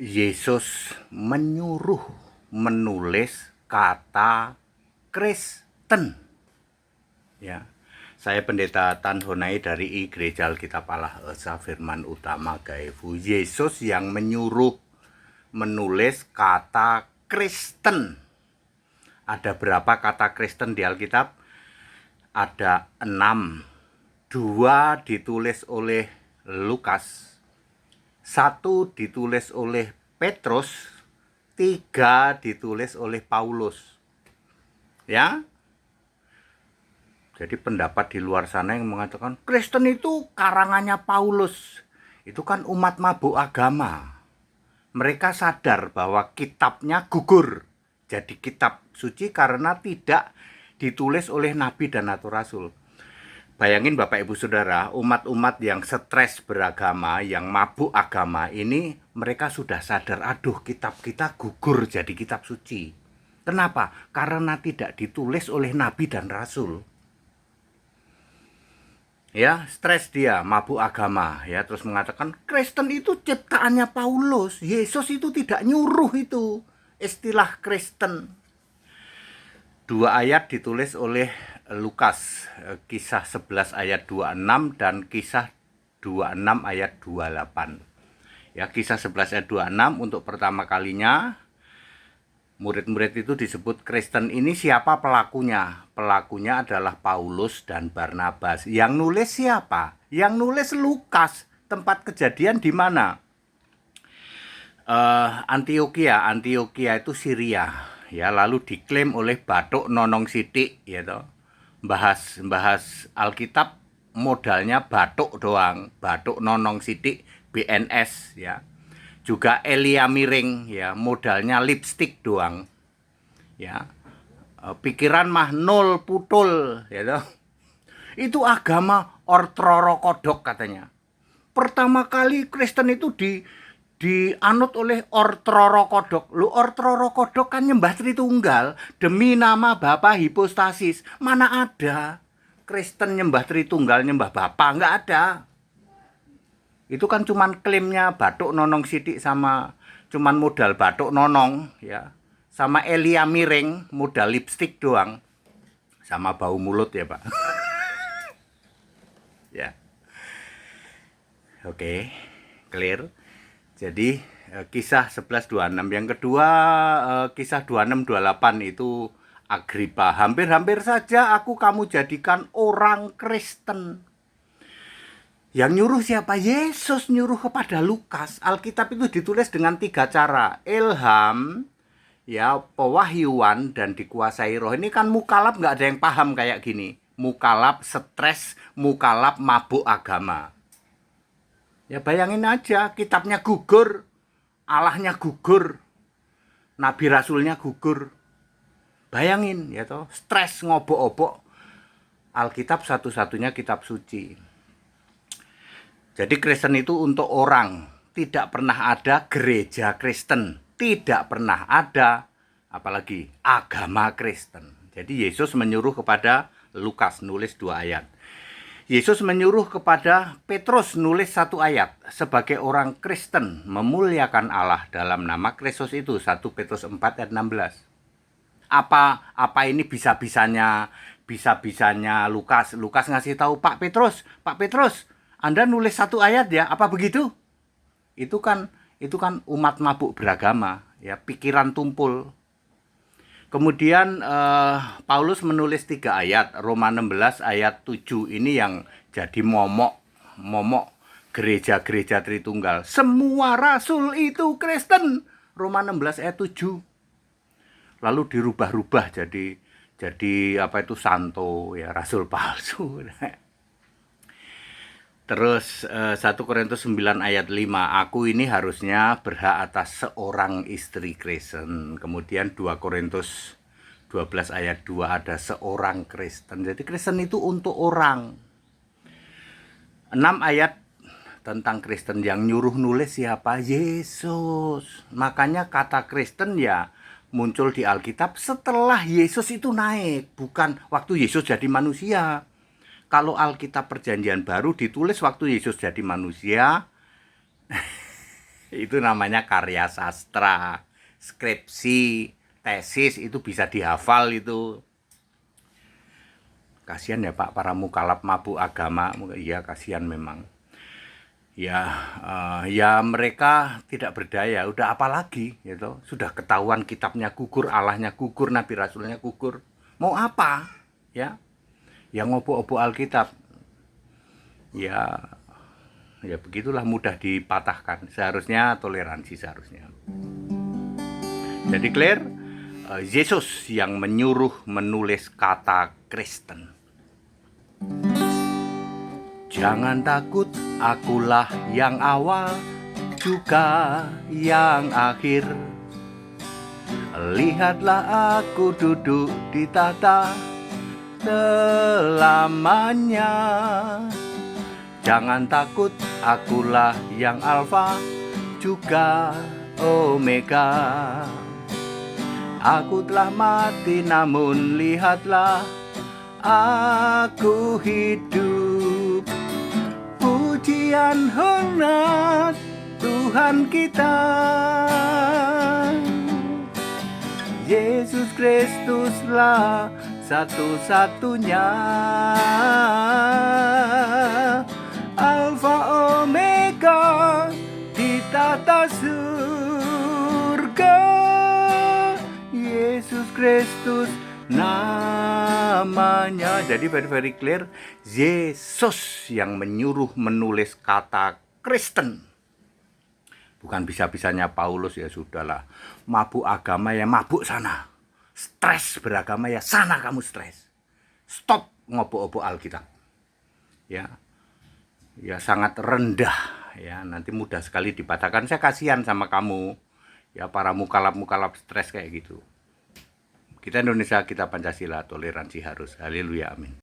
Yesus menyuruh menulis kata Kristen. Ya, saya Pendeta Tan Honai dari Gereja Alkitab Allah Esa Firman Utama Gaefu. Yesus yang menyuruh menulis kata Kristen. Ada berapa kata Kristen di Alkitab? Ada 6. 2 ditulis oleh Lukas, 1 ditulis oleh Petrus, 3 ditulis oleh Paulus. Ya, jadi pendapat di luar sana yang mengatakan Kristen itu karangannya Paulus. Itu kan umat mabuk agama. Mereka sadar bahwa kitabnya gugur jadi kitab suci karena tidak ditulis oleh nabi dan atau rasul. Bayangin Bapak Ibu Saudara, umat-umat yang stres beragama, yang mabuk agama ini, mereka sudah sadar, aduh kitab kita gugur jadi kitab suci. Kenapa? Karena tidak ditulis oleh nabi dan rasul. Ya, stres dia, mabuk agama, ya, terus mengatakan Kristen itu ciptaannya Paulus. Yesus itu tidak nyuruh itu istilah Kristen. 2 ayat ditulis oleh Lukas, kisah 11 ayat 26 dan kisah 26 ayat 28. Ya, kisah 11 ayat 26 untuk pertama kalinya murid-murid itu disebut Kristen. Ini siapa pelakunya? Pelakunya adalah Paulus dan Barnabas. Yang nulis siapa? Yang nulis Lukas. Tempat kejadian di mana? Antioquia itu Syria. Ya, lalu diklaim oleh Bathuk Nonong Sithik, ya toh. Bahas Alkitab modalnya Bathuk doang, Bathuk Nonong Sithik, BNS, ya. Juga Elia Miring, ya, modalnya lipstick doang, ya. Pikiran mah nol putul, ya toh. Itu agama Ortroro Kodok katanya. Pertama kali Kristen itu dianut oleh Ortroro Kodok. Lu Ortroro Kodok kan nyembah Tritunggal demi nama Bapa hipostasis. Mana ada Kristen nyembah Tritunggal, nyembah Bapa? Nggak ada. Itu kan cuman klaimnya Bathuk Nonong Sithik sama cuman modal Bathuk Nonong, ya. Sama Elia Miring modal lipstick doang. Sama bau mulut ya, Pak. Ya. Oke, clear. Jadi kisah 11:26. Yang kedua kisah 26:28 itu Agripa. Hampir-hampir saja aku kamu jadikan orang Kristen. Yang nyuruh siapa? Yesus nyuruh kepada Lukas. Alkitab itu ditulis dengan 3 cara. Ilham, ya, pewahyuan dan dikuasai roh. Ini kan mukalaf nggak ada yang paham kayak gini. Mukalaf stres, mukalaf mabuk agama. Ya bayangin aja, kitabnya gugur, Allahnya gugur, nabi rasulnya gugur. Bayangin ya toh, stres ngobok-obok Alkitab satu-satunya kitab suci. Jadi Kristen itu untuk orang, tidak pernah ada gereja Kristen, tidak pernah ada apalagi agama Kristen. Jadi Yesus menyuruh kepada Lukas nulis 2 ayat. Yesus menyuruh kepada Petrus nulis 1 ayat. Sebagai orang Kristen memuliakan Allah dalam nama Kristus itu. 1 Petrus 4 ayat 16. Apa ini bisa-bisanya Lukas. Lukas ngasih tahu Pak Petrus, Anda nulis 1 ayat ya, apa begitu? Itu kan umat mabuk beragama, ya, pikiran tumpul. Kemudian Paulus menulis 3 ayat, Roma 16 ayat 7 ini yang jadi momok gereja-gereja Tritunggal. Semua rasul itu Kristen, Roma 16 ayat 7. Lalu dirubah-rubah jadi apa itu santo, ya, rasul palsu. Terus 1 Korintus 9 ayat 5, aku ini harusnya berhak atas seorang istri Kristen. Kemudian 2 Korintus 12 ayat 2 ada seorang Kristen. Jadi Kristen itu untuk orang. 6 ayat tentang Kristen, yang nyuruh nulis siapa? Yesus. Makanya kata Kristen ya muncul di Alkitab setelah Yesus itu naik, bukan waktu Yesus jadi manusia. Kalau Alkitab Perjanjian Baru ditulis waktu Yesus jadi manusia, Itu namanya karya sastra, skripsi, tesis itu bisa dihafal itu. Kasihan ya Pak, para mukalaf mabuk agama. Iya kasihan memang. Ya, ya mereka tidak berdaya. Udah apalagi gitu. Sudah ketahuan kitabnya gugur, Allahnya gugur, Nabi Rasulnya gugur. Mau apa? Ya, yang ngobok-obok Alkitab. Ya, ya begitulah, mudah dipatahkan. Seharusnya toleransi seharusnya. Jadi Claire, Yesus yang menyuruh menulis kata Kristen. Jangan takut, akulah yang awal juga yang akhir. Lihatlah aku duduk di tahta selamanya. Jangan takut, akulah yang alfa juga omega. Aku telah mati namun lihatlah aku hidup. Pujian hormat Tuhan kita, Yesus Kristuslah satu-satunya, Alfa Omega di tata surga. Yesus Kristus namanya. Jadi very clear, Yesus yang menyuruh menulis kata Kristen. Bukan bisa-bisanya Paulus, ya sudahlah. Mabuk agama ya mabuk sana. Stres beragama ya sana kamu stres. Stop ngobok-obok Alkitab. Ya. Ya sangat rendah ya, nanti mudah sekali dipatahkan. Saya kasihan sama kamu. Ya para mukalaf stres kayak gitu. Kita Indonesia, kita Pancasila, toleransi harus. Haleluya, amin.